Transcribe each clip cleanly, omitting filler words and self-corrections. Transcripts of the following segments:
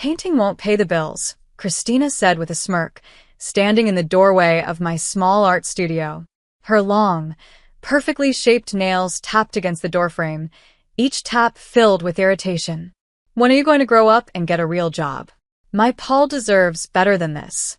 Painting won't pay the bills, Christina said with a smirk, standing in the doorway of my small art studio. Her long, perfectly shaped nails tapped against the doorframe, each tap filled with irritation. When are you going to grow up and get a real job? My Paul deserves better than this.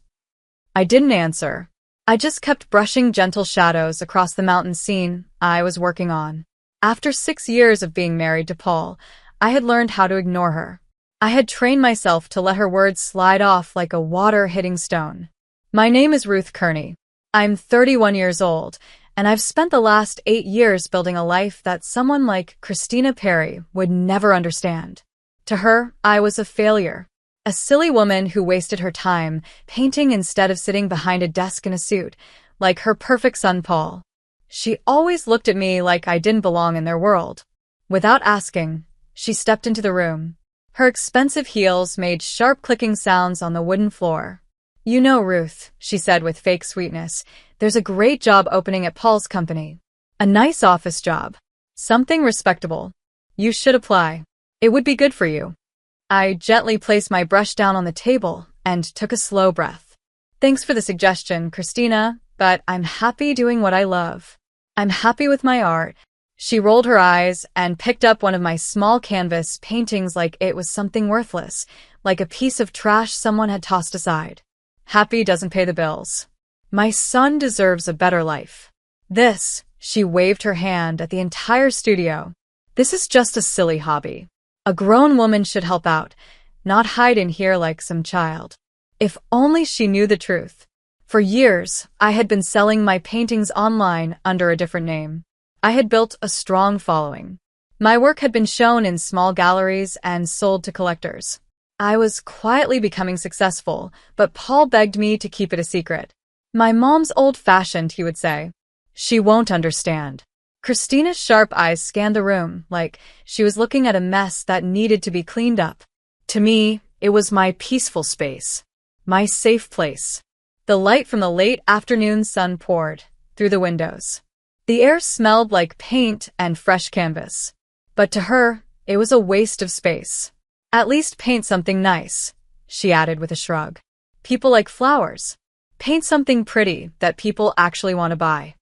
I didn't answer. I just kept brushing gentle shadows across the mountain scene I was working on. After 6 years of being married to Paul, I had learned how to ignore her. I had trained myself to let her words slide off like a water-hitting stone. My name is Ruth Kearney. I'm 31 years old, and I've spent the last 8 years building a life that someone like Christina Perry would never understand. To her, I was a failure. A silly woman who wasted her time painting instead of sitting behind a desk in a suit, like her perfect son Paul. She always looked at me like I didn't belong in their world. Without asking, she stepped into the room. Her expensive heels made sharp clicking sounds on the wooden floor. "You know, Ruth," she said with fake sweetness, "there's a great job opening at Paul's company. A nice office job. Something respectable. You should apply. It would be good for you." I gently placed my brush down on the table and took a slow breath. "Thanks for the suggestion, Christina, but I'm happy doing what I love. I'm happy with my art." She rolled her eyes and picked up one of my small canvas paintings like it was something worthless, like a piece of trash someone had tossed aside. "Happy doesn't pay the bills. My son deserves a better life. This," she waved her hand at the entire studio, "this is just a silly hobby. A grown woman should help out, not hide in here like some child." If only she knew the truth. For years, I had been selling my paintings online under a different name. I had built a strong following. My work had been shown in small galleries and sold to collectors. I was quietly becoming successful, but Paul begged me to keep it a secret. "My mom's old-fashioned," he would say. "She won't understand." Christina's sharp eyes scanned the room, like she was looking at a mess that needed to be cleaned up. To me, it was my peaceful space, my safe place. The light from the late afternoon sun poured through the windows. The air smelled like paint and fresh canvas. But to her, it was a waste of space. "At least paint something nice," she added with a shrug. "People like flowers. Paint something pretty that people actually want to buy."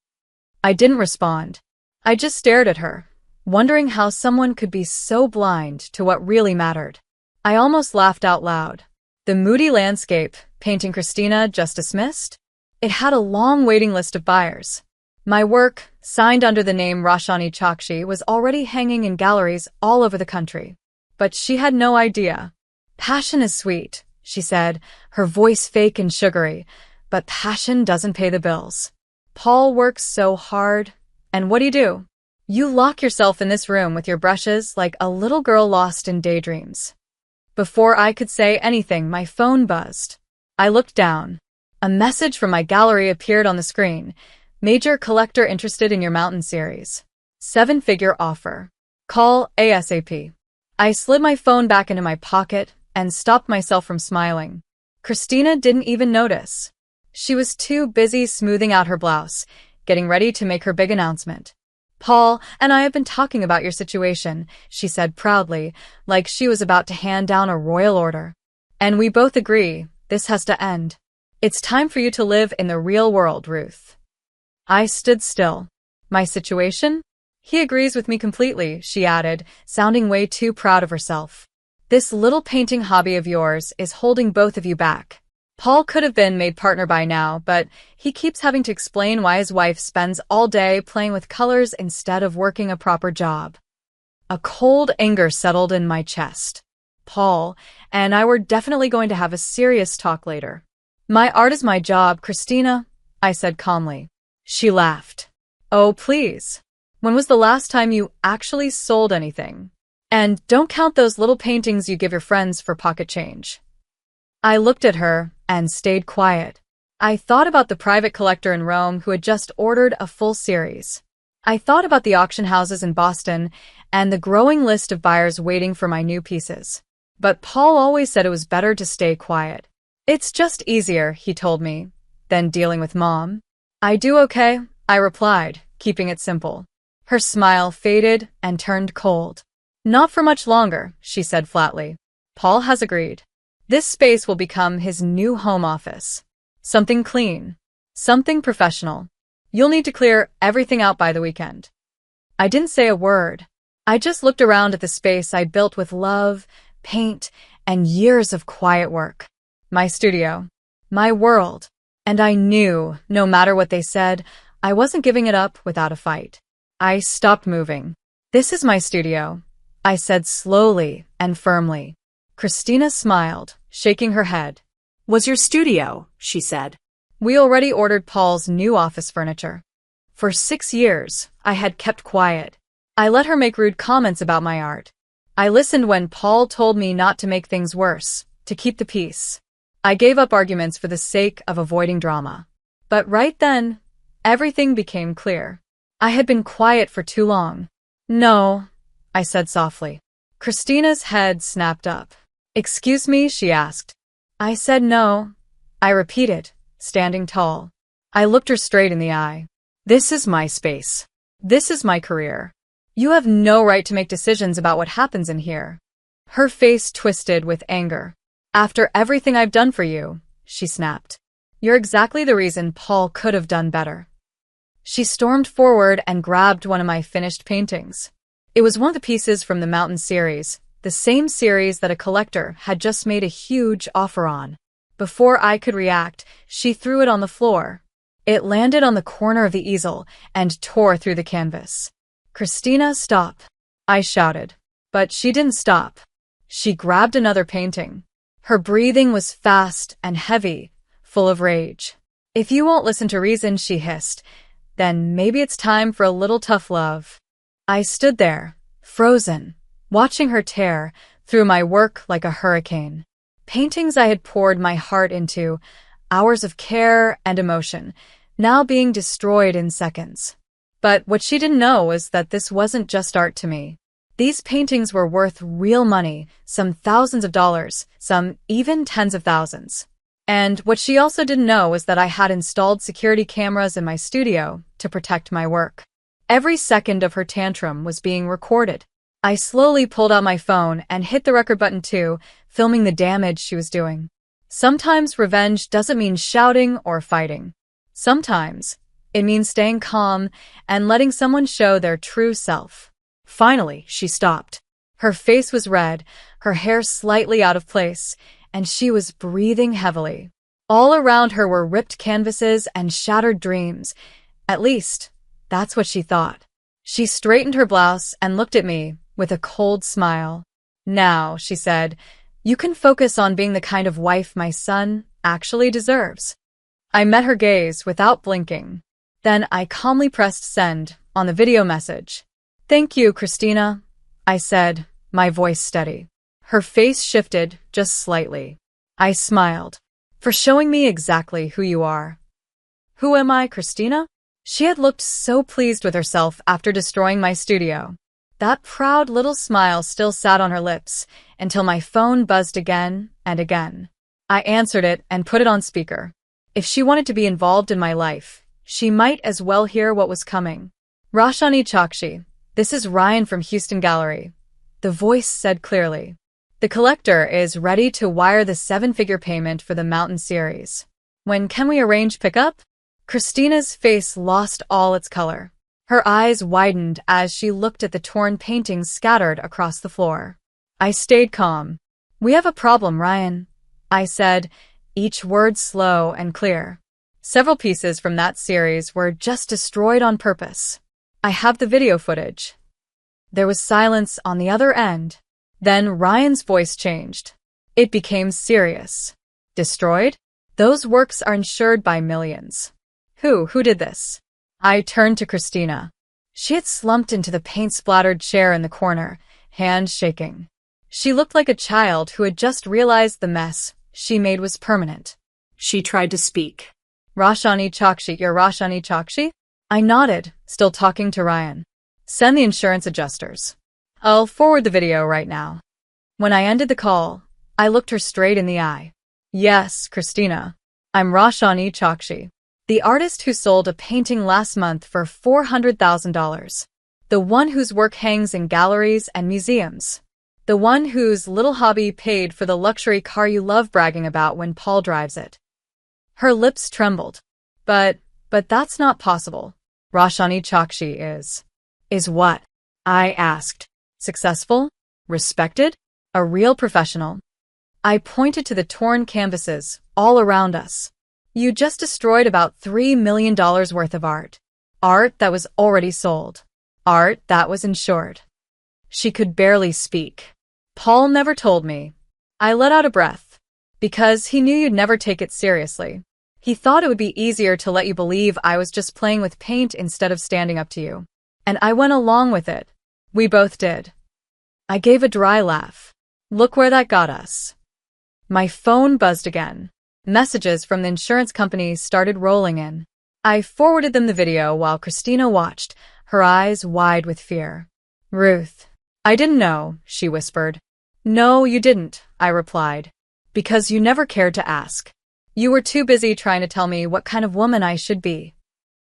I didn't respond. I just stared at her, wondering how someone could be so blind to what really mattered. I almost laughed out loud. The moody landscape painting Christina just dismissed? It had a long waiting list of buyers. My work, signed under the name Roshani Chakshi, was already hanging in galleries all over the country. But she had no idea. "Passion is sweet," she said, her voice fake and sugary, "but passion doesn't pay the bills. Paul works so hard. And what do? You lock yourself in this room with your brushes like a little girl lost in daydreams." Before I could say anything, my phone buzzed. I looked down. A message from my gallery appeared on the screen. "Major collector interested in your mountain series. 7-figure offer. Call ASAP." I slid my phone back into my pocket and stopped myself from smiling. Christina didn't even notice. She was too busy smoothing out her blouse, getting ready to make her big announcement. "Paul and I have been talking about your situation," she said proudly, like she was about to hand down a royal order. "And we both agree, this has to end. It's time for you to live in the real world, Ruth." I stood still. "My situation?" "He agrees with me completely," she added, sounding way too proud of herself. "This little painting hobby of yours is holding both of you back. Paul could have been made partner by now, but he keeps having to explain why his wife spends all day playing with colors instead of working a proper job." A cold anger settled in my chest. Paul and I were definitely going to have a serious talk later. "My art is my job, Christina," I said calmly. She laughed. "Oh, please. When was the last time you actually sold anything? And don't count those little paintings you give your friends for pocket change." I looked at her and stayed quiet. I thought about the private collector in Rome who had just ordered a full series. I thought about the auction houses in Boston and the growing list of buyers waiting for my new pieces. But Paul always said it was better to stay quiet. "It's just easier," he told me, "than dealing with Mom." "I do okay," I replied, keeping it simple. Her smile faded and turned cold. "Not for much longer," she said flatly. "Paul has agreed. This space will become his new home office. Something clean. Something professional. You'll need to clear everything out by the weekend. I didn't say a word. I just looked around at the space I built with love, paint, and years of quiet work. My studio. My world. And I knew, no matter what they said, I wasn't giving it up without a fight. I stopped moving. This is my studio, I said slowly and firmly. Christina smiled, shaking her head. Was your studio, she said. We already ordered Paul's new office furniture. For 6 years, I had kept quiet. I let her make rude comments about my art. I listened when Paul told me not to make things worse, to keep the peace. I gave up arguments for the sake of avoiding drama. But right then, everything became clear. I had been quiet for too long. No, I said softly. Christina's head snapped up. Excuse me, she asked. I said no. I repeated, standing tall. I looked her straight in the eye. This is my space. This is my career. You have no right to make decisions about what happens in here. Her face twisted with anger. After everything I've done for you, she snapped. You're exactly the reason Paul could have done better. She stormed forward and grabbed one of my finished paintings. It was one of the pieces from the Mountain series, the same series that a collector had just made a huge offer on. Before I could react, she threw it on the floor. It landed on the corner of the easel and tore through the canvas. Christina, stop, I shouted. But she didn't stop. She grabbed another painting. Her breathing was fast and heavy, full of rage. If you won't listen to reason, she hissed, then maybe it's time for a little tough love. I stood there, frozen, watching her tear through my work like a hurricane. Paintings I had poured my heart into, hours of care and emotion, now being destroyed in seconds. But what she didn't know was that this wasn't just art to me. These paintings were worth real money, some thousands of dollars, some even tens of thousands. And what she also didn't know was that I had installed security cameras in my studio to protect my work. Every second of her tantrum was being recorded. I slowly pulled out my phone and hit the record button too, filming the damage she was doing. Sometimes revenge doesn't mean shouting or fighting. Sometimes it means staying calm and letting someone show their true self. Finally, she stopped. Her face was red, her hair slightly out of place, and she was breathing heavily. All around her were ripped canvases and shattered dreams. At least, that's what she thought. She straightened her blouse and looked at me with a cold smile. Now, she said, you can focus on being the kind of wife my son actually deserves. I met her gaze without blinking. Then I calmly pressed send on the video message. Thank you, Christina, I said, my voice steady. Her face shifted just slightly. I smiled. For showing me exactly who you are. Who am I, Christina? She had looked so pleased with herself after destroying my studio. That proud little smile still sat on her lips until my phone buzzed again and again. I answered it and put it on speaker. If she wanted to be involved in my life, she might as well hear what was coming. Roshani Chakshi, this is Ryan from Houston Gallery. The voice said clearly. The collector is ready to wire the 7-figure payment for the Mountain series. When can we arrange pickup? Christina's face lost all its color. Her eyes widened as she looked at the torn paintings scattered across the floor. I stayed calm. We have a problem, Ryan, I said, each word slow and clear. Several pieces from that series were just destroyed on purpose. I have the video footage. There was silence on the other end. Then Ryan's voice changed. It became serious. Destroyed? Those works are insured by millions. Who did this? I turned to Christina. She had slumped into the paint-splattered chair in the corner, hands shaking. She looked like a child who had just realized the mess she made was permanent. She tried to speak. Roshani Chakshi, you're Roshani Chakshi? I nodded, still talking to Ryan. Send the insurance adjusters. I'll forward the video right now. When I ended the call, I looked her straight in the eye. Yes, Christina. I'm Roshani Chakshi, the artist who sold a painting last month for $400,000. The one whose work hangs in galleries and museums. The one whose little hobby paid for the luxury car you love bragging about when Paul drives it. Her lips trembled. But that's not possible. Roshani Chakshi is. Is what? I asked. Successful? Respected? A real professional? I pointed to the torn canvases all around us. You just destroyed about $3 million worth of art. Art that was already sold. Art that was insured. She could barely speak. Paul never told me. I let out a breath. Because he knew you'd never take it seriously. He thought it would be easier to let you believe I was just playing with paint instead of standing up to you. And I went along with it. We both did. I gave a dry laugh. Look where that got us. My phone buzzed again. Messages from the insurance company started rolling in. I forwarded them the video while Christina watched, her eyes wide with fear. Ruth. I didn't know, she whispered. No, you didn't, I replied. Because you never cared to ask. You were too busy trying to tell me what kind of woman I should be.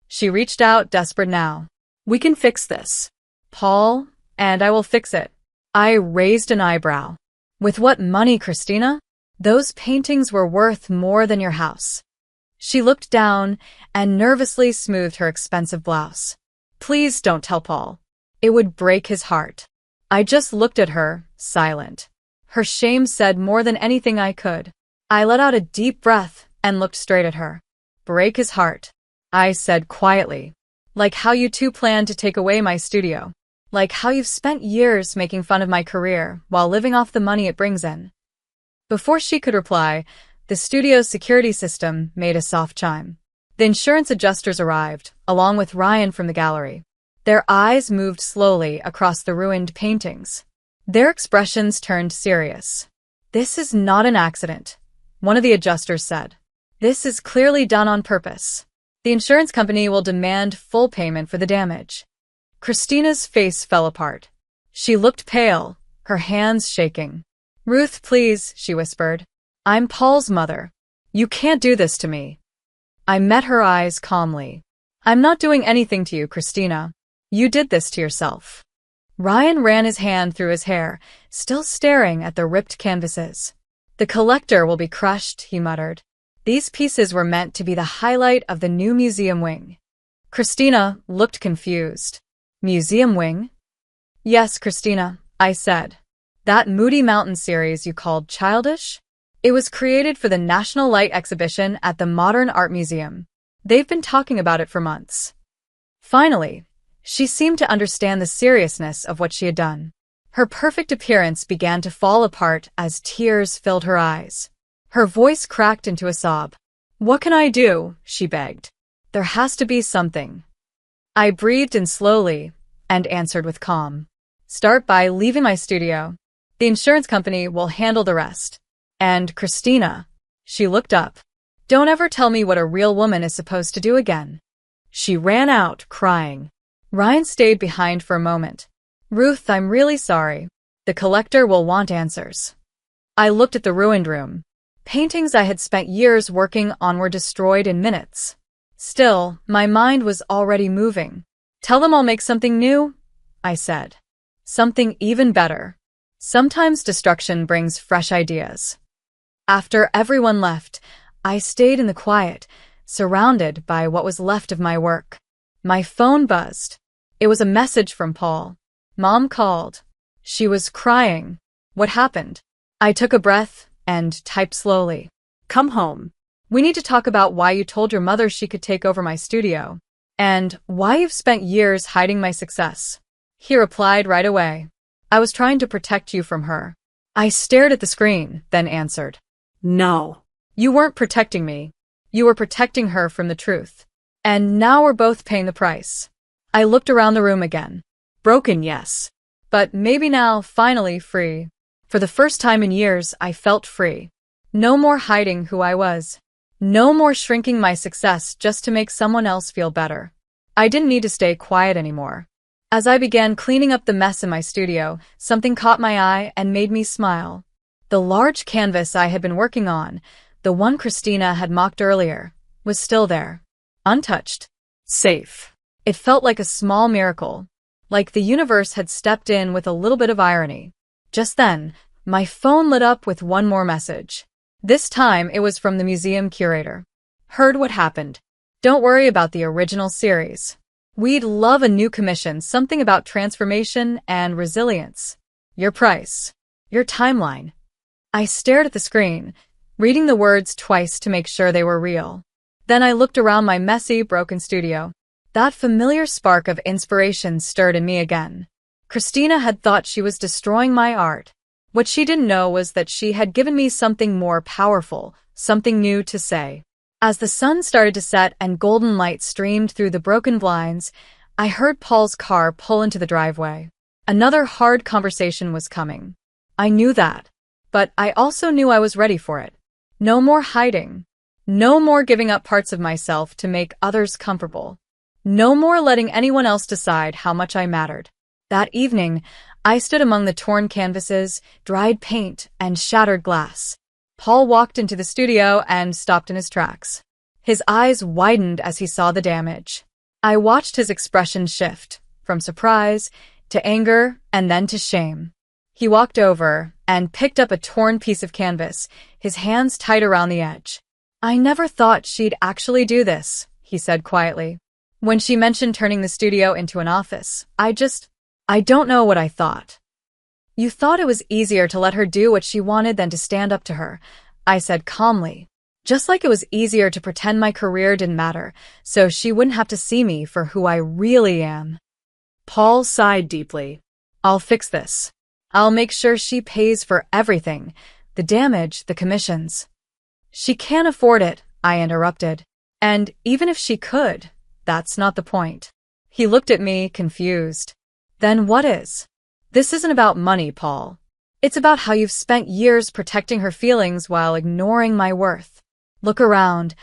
She reached out, desperate now. We can fix this. Paul, and I will fix it. I raised an eyebrow. With what money, Christina? Those paintings were worth more than your house. She looked down and nervously smoothed her expensive blouse. Please don't tell Paul. It would break his heart. I just looked at her, silent. Her shame said more than anything I could. I let out a deep breath and looked straight at her. Break his heart, I said quietly. Like how you two planned to take away my studio. Like how you've spent years making fun of my career while living off the money it brings in. Before she could reply, the studio's security system made a soft chime. The insurance adjusters arrived, along with Ryan from the gallery. Their eyes moved slowly across the ruined paintings. Their expressions turned serious. This is not an accident, one of the adjusters said. This is clearly done on purpose. The insurance company will demand full payment for the damage. Christina's face fell apart. She looked pale, her hands shaking. Ruth, please, she whispered. I'm Paul's mother. You can't do this to me. I met her eyes calmly. I'm not doing anything to you, Christina. You did this to yourself. Ryan ran his hand through his hair, still staring at the ripped canvases. The collector will be crushed, he muttered. These pieces were meant to be the highlight of the new museum wing. Christina looked confused. Museum wing? Yes, Christina, I said. That Moody Mountain series you called childish? It was created for the National Light exhibition at the Modern Art Museum. They've been talking about it for months. Finally, she seemed to understand the seriousness of what she had done. Her perfect appearance began to fall apart as tears filled her eyes. Her voice cracked into a sob. What can I do? She begged. There has to be something. I breathed in slowly and answered with calm. Start by leaving my studio. The insurance company will handle the rest. And Christina, she looked up. Don't ever tell me what a real woman is supposed to do again. She ran out, crying. Ryan stayed behind for a moment. Ruth, I'm really sorry. The collector will want answers. I looked at the ruined room. Paintings I had spent years working on were destroyed in minutes. Still, my mind was already moving. Tell them I'll make something new, I said. Something even better. Sometimes destruction brings fresh ideas. After everyone left, I stayed in the quiet, surrounded by what was left of my work. My phone buzzed. It was a message from Paul. Mom called. She was crying. What happened? I took a breath and typed slowly. Come home. We need to talk about why you told your mother she could take over my studio. And why you've spent years hiding my success. He replied right away. I was trying to protect you from her. I stared at the screen, then answered. No. You weren't protecting me. You were protecting her from the truth. And now we're both paying the price. I looked around the room again. Broken, yes. But maybe now, finally, free. For the first time in years, I felt free. No more hiding who I was. No more shrinking my success just to make someone else feel better. I didn't need to stay quiet anymore. As I began cleaning up the mess in my studio, something caught my eye and made me smile. The large canvas I had been working on, the one Christina had mocked earlier, was still there. Untouched. Safe. It felt like a small miracle. Like the universe had stepped in with a little bit of irony. Just then, my phone lit up with one more message. This time, it was from the museum curator. Heard what happened. Don't worry about the original series. We'd love a new commission, something about transformation and resilience. Your price. Your timeline. I stared at the screen, reading the words twice to make sure they were real. Then I looked around my messy, broken studio. That familiar spark of inspiration stirred in me again. Christina had thought she was destroying my art. What she didn't know was that she had given me something more powerful, something new to say. As the sun started to set and golden light streamed through the broken blinds, I heard Paul's car pull into the driveway. Another hard conversation was coming. I knew that, but I also knew I was ready for it. No more hiding. No more giving up parts of myself to make others comfortable. No more letting anyone else decide how much I mattered. That evening, I stood among the torn canvases, dried paint, and shattered glass. Paul walked into the studio and stopped in his tracks. His eyes widened as he saw the damage. I watched his expression shift, from surprise to anger and then to shame. He walked over and picked up a torn piece of canvas, his hands tight around the edge. I never thought she'd actually do this, he said quietly. When she mentioned turning the studio into an office, I don't know what I thought. You thought it was easier to let her do what she wanted than to stand up to her, I said calmly. Just like it was easier to pretend my career didn't matter, so she wouldn't have to see me for who I really am. Paul sighed deeply. I'll fix this. I'll make sure she pays for everything, the damage, the commissions. She can't afford it, I interrupted. And even if she could, that's not the point. He looked at me, confused. Then what is? This isn't about money, Paul. It's about how you've spent years protecting her feelings while ignoring my worth. Look around,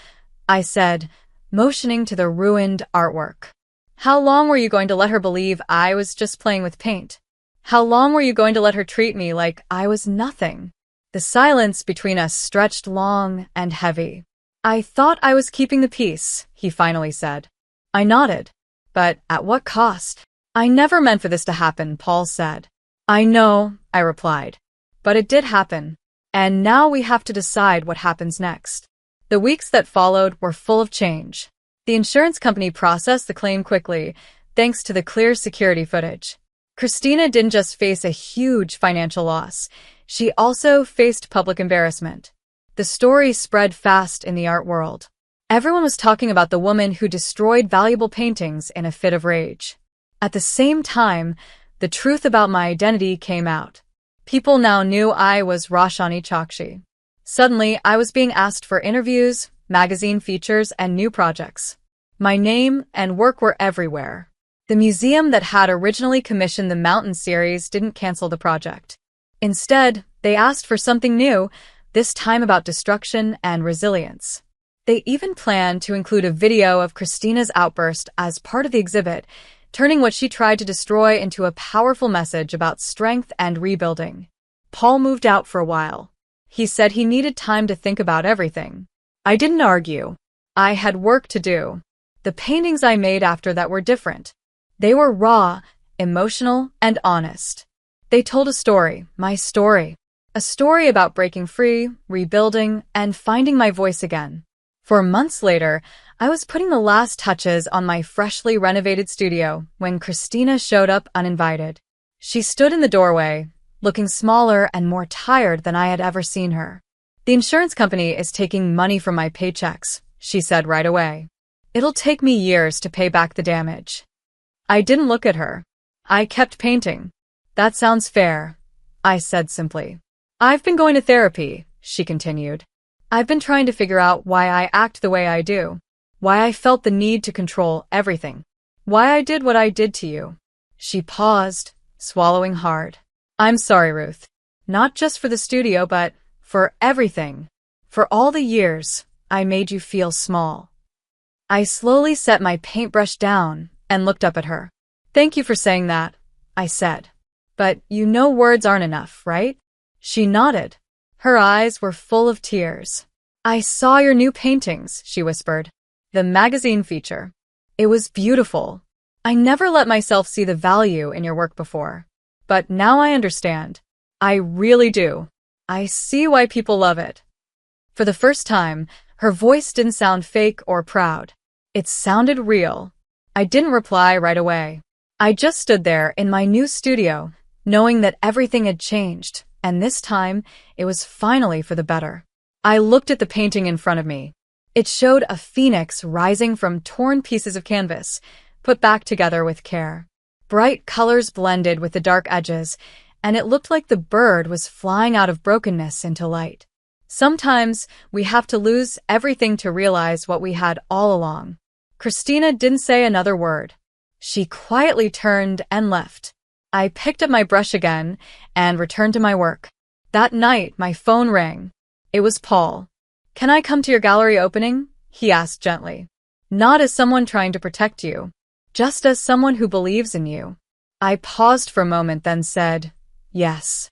I said, motioning to the ruined artwork. How long were you going to let her believe I was just playing with paint? How long were you going to let her treat me like I was nothing? The silence between us stretched long and heavy. I thought I was keeping the peace, he finally said. I nodded. But at what cost? I never meant for this to happen, Paul said. I know, I replied. But it did happen. And now we have to decide what happens next. The weeks that followed were full of change. The insurance company processed the claim quickly, thanks to the clear security footage. Christina didn't just face a huge financial loss. She also faced public embarrassment. The story spread fast in the art world. Everyone was talking about the woman who destroyed valuable paintings in a fit of rage. At the same time, the truth about my identity came out. People now knew I was Roshani Chakshi. Suddenly, I was being asked for interviews, magazine features, and new projects. My name and work were everywhere. The museum that had originally commissioned the Mountain series didn't cancel the project. Instead, they asked for something new, this time about destruction and resilience. They even planned to include a video of Christina's outburst as part of the exhibit, turning what she tried to destroy into a powerful message about strength and rebuilding. Paul moved out for a while. He said he needed time to think about everything. I didn't argue. I had work to do. The paintings I made after that were different. They were raw, emotional, and honest. They told a story, my story. A story about breaking free, rebuilding, and finding my voice again. 4 months later, I was putting the last touches on my freshly renovated studio when Christina showed up uninvited. She stood in the doorway, looking smaller and more tired than I had ever seen her. The insurance company is taking money from my paychecks, she said right away. It'll take me years to pay back the damage. I didn't look at her. I kept painting. That sounds fair, I said simply. I've been going to therapy, she continued. I've been trying to figure out why I act the way I do, why I felt the need to control everything, why I did what I did to you. She paused, swallowing hard. I'm sorry, Ruth. Not just for the studio, but for everything. For all the years I made you feel small. I slowly set my paintbrush down and looked up at her. Thank you for saying that, I said. But you know words aren't enough, right? She nodded. Her eyes were full of tears. I saw your new paintings, she whispered. The magazine feature. It was beautiful. I never let myself see the value in your work before. But now I understand. I really do. I see why people love it. For the first time, her voice didn't sound fake or proud. It sounded real. I didn't reply right away. I just stood there in my new studio, knowing that everything had changed, and this time, it was finally for the better. I looked at the painting in front of me. It showed a phoenix rising from torn pieces of canvas, put back together with care. Bright colors blended with the dark edges, and it looked like the bird was flying out of brokenness into light. Sometimes we have to lose everything to realize what we had all along. Christina didn't say another word. She quietly turned and left. I picked up my brush again and returned to my work. That night, my phone rang. It was Paul. "Can I come to your gallery opening?" he asked gently. Not as someone trying to protect you, just as someone who believes in you. I paused for a moment, then said, yes.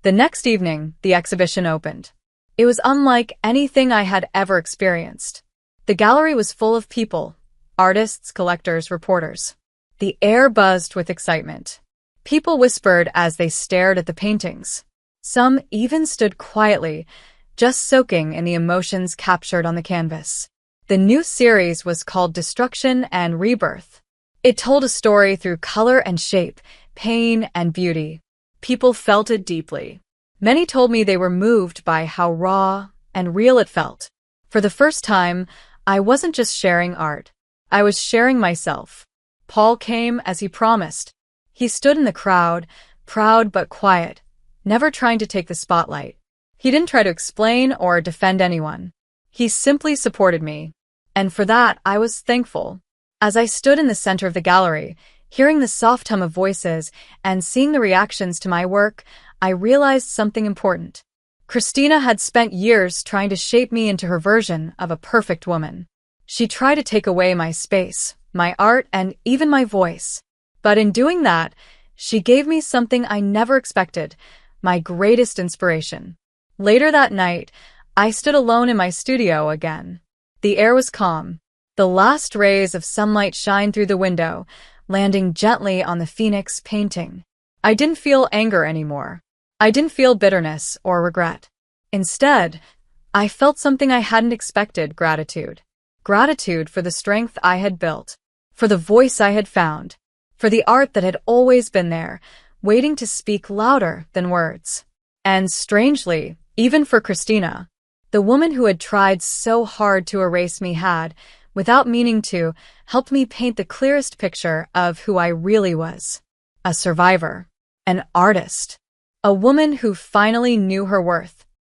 The next evening, the exhibition opened. It was unlike anything I had ever experienced. The gallery was full of people, artists, collectors, reporters. The air buzzed with excitement. People whispered as they stared at the paintings. Some even stood quietly, just soaking in the emotions captured on the canvas. The new series was called Destruction and Rebirth. It told a story through color and shape, pain and beauty. People felt it deeply. Many told me they were moved by how raw and real it felt. For the first time, I wasn't just sharing art. I was sharing myself. Paul came as he promised. He stood in the crowd, proud but quiet, never trying to take the spotlight. He didn't try to explain or defend anyone. He simply supported me. And for that, I was thankful. As I stood in the center of the gallery, hearing the soft hum of voices and seeing the reactions to my work, I realized something important. Christina had spent years trying to shape me into her version of a perfect woman. She tried to take away my space, my art, and even my voice. But in doing that, she gave me something I never expected, my greatest inspiration. Later that night, I stood alone in my studio again. The air was calm. The last rays of sunlight shined through the window, landing gently on the phoenix painting. I didn't feel anger anymore. I didn't feel bitterness or regret. Instead, I felt something I hadn't expected: gratitude. Gratitude for the strength I had built, for the voice I had found, for the art that had always been there, waiting to speak louder than words. And strangely, even for Christina, the woman who had tried so hard to erase me had, without meaning to, helped me paint the clearest picture of who I really was. A survivor. An artist. A woman who finally knew her worth.